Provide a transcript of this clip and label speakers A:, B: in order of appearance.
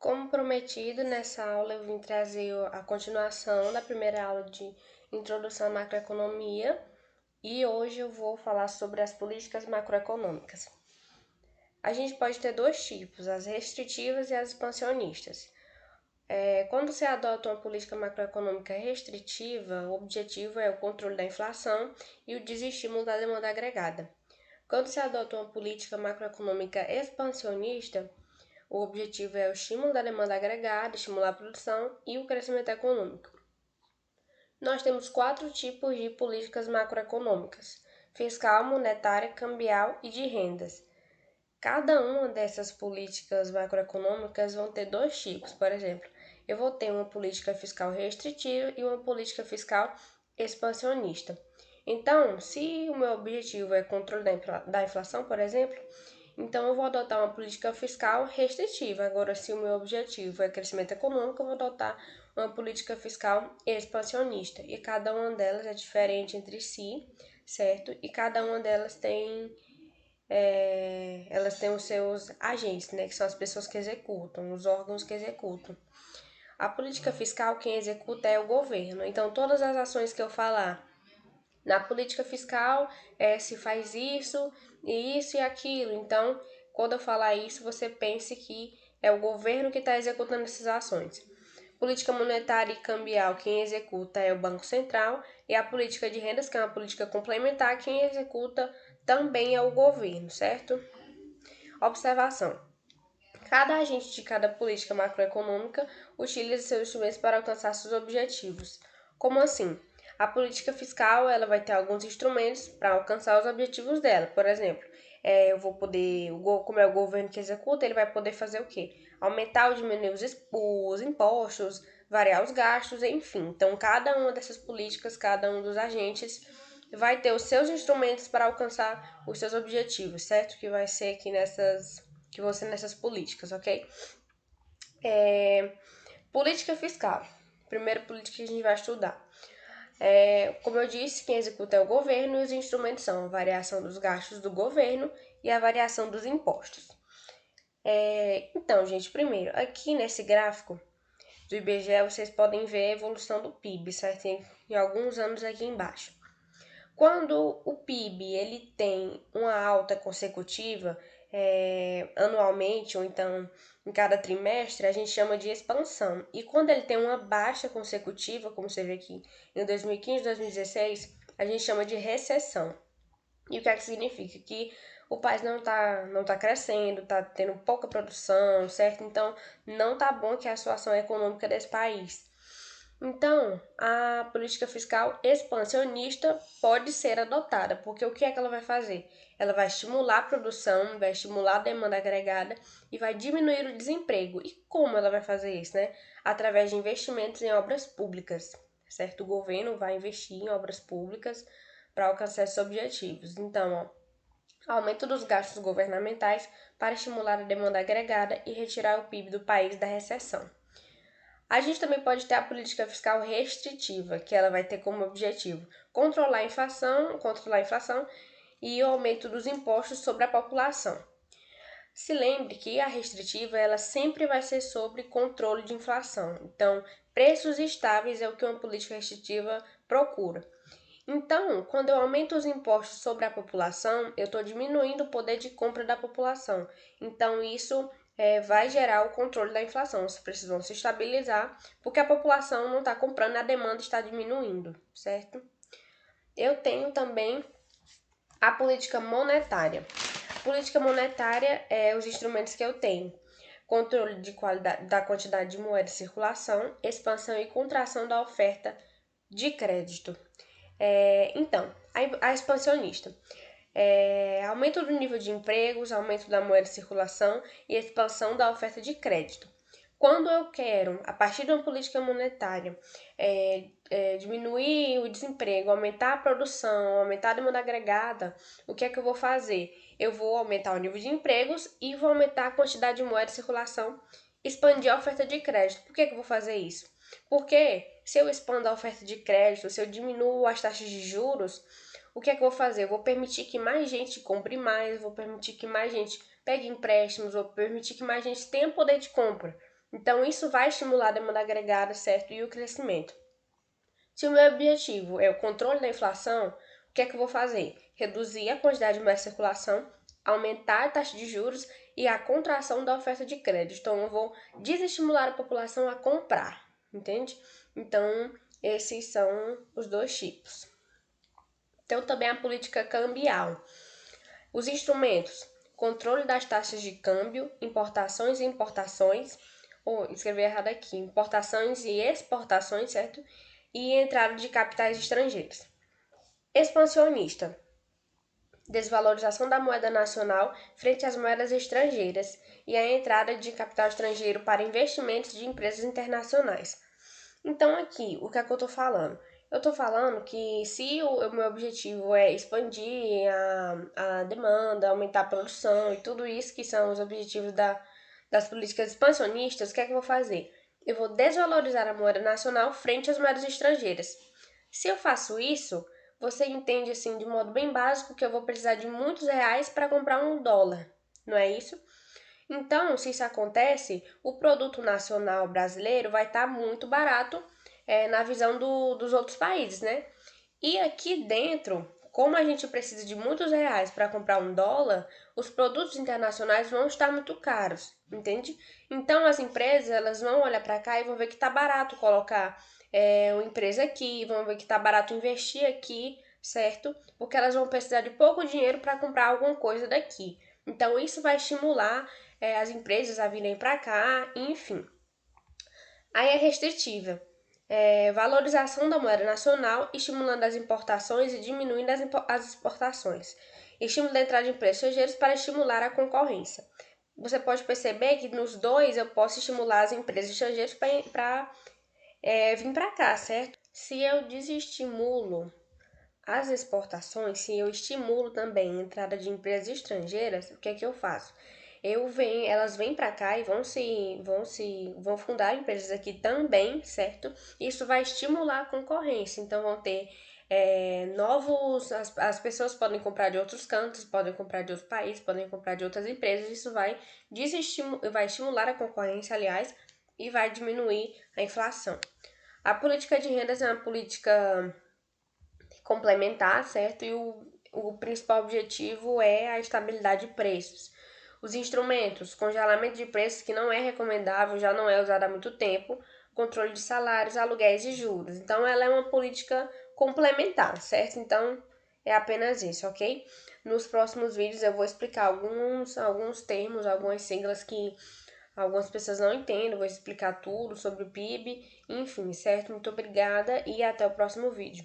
A: Como prometido, nessa aula eu vim trazer a continuação da primeira aula de Introdução à Macroeconomia e hoje eu vou falar sobre as políticas macroeconômicas. A gente pode ter dois tipos, as restritivas e as expansionistas. Quando se adota uma política macroeconômica restritiva, o objetivo é o controle da inflação e o desestímulo da demanda agregada. Quando se adota uma política macroeconômica expansionista, o objetivo é o estímulo da demanda agregada, estimular a produção e o crescimento econômico. Nós temos 4 tipos de políticas macroeconômicas: fiscal, monetária, cambial e de rendas. Cada uma dessas políticas macroeconômicas vão ter dois tipos. Por exemplo, eu vou ter uma política fiscal restritiva e uma política fiscal expansionista. Então, se o meu objetivo é controle da inflação, por exemplo, então eu vou adotar uma política fiscal restritiva. Agora, se o meu objetivo é crescimento econômico, eu vou adotar uma política fiscal expansionista. E cada uma delas é diferente entre si, certo? E cada uma delas tem elas têm os seus agentes, né, que são as pessoas que executam, os órgãos que executam. A política fiscal, quem executa é o governo. Então, todas as ações que eu falar na política fiscal, se faz isso e aquilo. Então, quando eu falar isso, você pense que é o governo que está executando essas ações. Política monetária e cambial, quem executa é o Banco Central, e a política de rendas, que é uma política complementar, quem executa também é o governo, certo? Observação: cada agente de cada política macroeconômica utiliza seus instrumentos para alcançar seus objetivos. Como assim? A política fiscal ela vai ter alguns instrumentos para alcançar os objetivos dela. Por exemplo, eu vou poder, como é o governo que executa, ele vai poder fazer o quê? Aumentar ou diminuir os impostos, variar os gastos, enfim. Então, cada uma dessas políticas, cada um dos agentes vai ter os seus instrumentos para alcançar os seus objetivos, certo? Que vai ser aqui nessas políticas, ok? Política fiscal. Primeira política que a gente vai estudar. Como eu disse, quem executa é o governo e os instrumentos são a variação dos gastos do governo e a variação dos impostos. Então, gente, primeiro, aqui nesse gráfico do IBGE, vocês podem ver a evolução do PIB, certo? Em alguns anos aqui embaixo. Quando o PIB ele tem uma alta consecutiva, anualmente ou então em cada trimestre, a gente chama de expansão. E quando ele tem uma baixa consecutiva, como você vê aqui em 2015 e 2016, a gente chama de recessão. E o que é que significa? Que o país não tá crescendo, está tendo pouca produção, certo? Então, não tá bom que a situação econômica desse país. Então, a política fiscal expansionista pode ser adotada, porque o que é que ela vai fazer? Ela vai estimular a produção, vai estimular a demanda agregada e vai diminuir o desemprego. E como ela vai fazer isso, né? Através de investimentos em obras públicas, certo? O governo vai investir em obras públicas para alcançar esses objetivos. Então, aumento dos gastos governamentais para estimular a demanda agregada e retirar o PIB do país da recessão. A gente também pode ter a política fiscal restritiva, que ela vai ter como objetivo controlar a inflação e o aumento dos impostos sobre a população. Se lembre que a restritiva ela sempre vai ser sobre controle de inflação. Então, preços estáveis é o que uma política restritiva procura. Então, quando eu aumento os impostos sobre a população, eu estou diminuindo o poder de compra da população. Então, isso vai gerar o controle da inflação. Os preços vão se estabilizar porque a população não está comprando e a demanda está diminuindo, certo? Eu tenho também a política monetária. A política monetária é os instrumentos que eu tenho: controle de qualidade, da quantidade de moeda em circulação, expansão e contração da oferta de crédito. Então, a expansionista. Aumento do nível de empregos, aumento da moeda de circulação e expansão da oferta de crédito. Quando eu quero, a partir de uma política monetária, diminuir o desemprego, aumentar a produção, aumentar a demanda agregada, o que é que eu vou fazer? Eu vou aumentar o nível de empregos e vou aumentar a quantidade de moeda de circulação, expandir a oferta de crédito. Por que eu vou fazer isso? Porque se eu expando a oferta de crédito, se eu diminuo as taxas de juros, o que é que eu vou fazer? Eu vou permitir que mais gente compre mais, vou permitir que mais gente pegue empréstimos, vou permitir que mais gente tenha poder de compra. Então, isso vai estimular a demanda agregada, certo? E o crescimento. Se o meu objetivo é o controle da inflação, o que é que eu vou fazer? Reduzir a quantidade de moeda em circulação, aumentar a taxa de juros e a contração da oferta de crédito. Então, eu vou desestimular a população a comprar, entende? Então, esses são os dois tipos. Então, também a política cambial. Os instrumentos: controle das taxas de câmbio, importações e importações, ou escrevi errado aqui, importações e exportações, certo? E entrada de capitais estrangeiros. Expansionista: desvalorização da moeda nacional frente às moedas estrangeiras e a entrada de capital estrangeiro para investimentos de empresas internacionais. Então, aqui, o que é que eu tô falando? Eu tô falando que se o meu objetivo é expandir a demanda, aumentar a produção e tudo isso que são os objetivos das políticas expansionistas, o que é que eu vou fazer? Eu vou desvalorizar a moeda nacional frente às moedas estrangeiras. Se eu faço isso, você entende assim de modo bem básico que eu vou precisar de muitos reais para comprar um dólar, não é isso? Então, se isso acontece, o produto nacional brasileiro vai estar muito barato na visão dos outros países, né? E aqui dentro, como a gente precisa de muitos reais para comprar um dólar, os produtos internacionais vão estar muito caros, entende? Então, as empresas elas vão olhar para cá e vão ver que está barato colocar uma empresa aqui, vão ver que está barato investir aqui, certo? Porque elas vão precisar de pouco dinheiro para comprar alguma coisa daqui. Então, isso vai estimular as empresas a virem para cá, enfim. Aí é restritiva. Valorização da moeda nacional, estimulando as importações e diminuindo as exportações. Estímulo da entrada de empresas estrangeiras para estimular a concorrência. Você pode perceber que nos dois eu posso estimular as empresas estrangeiras para vir para cá, certo? Se eu desestimulo as exportações, se eu estimulo também a entrada de empresas estrangeiras, o que é que eu faço? Elas vêm para cá e vão fundar empresas aqui também, certo? Isso vai estimular a concorrência. Então vão ter as pessoas podem comprar de outros cantos, podem comprar de outros países, podem comprar de outras empresas. Isso vai estimular a concorrência, aliás, e vai diminuir a inflação. A política de rendas é uma política complementar, certo? E o principal objetivo é a estabilidade de preços. Os instrumentos, congelamento de preços, que não é recomendável, já não é usado há muito tempo, controle de salários, aluguéis e juros. Então, ela é uma política complementar, certo? Então, é apenas isso, ok? Nos próximos vídeos eu vou explicar alguns termos, algumas siglas que algumas pessoas não entendem, vou explicar tudo sobre o PIB, enfim, certo? Muito obrigada e até o próximo vídeo.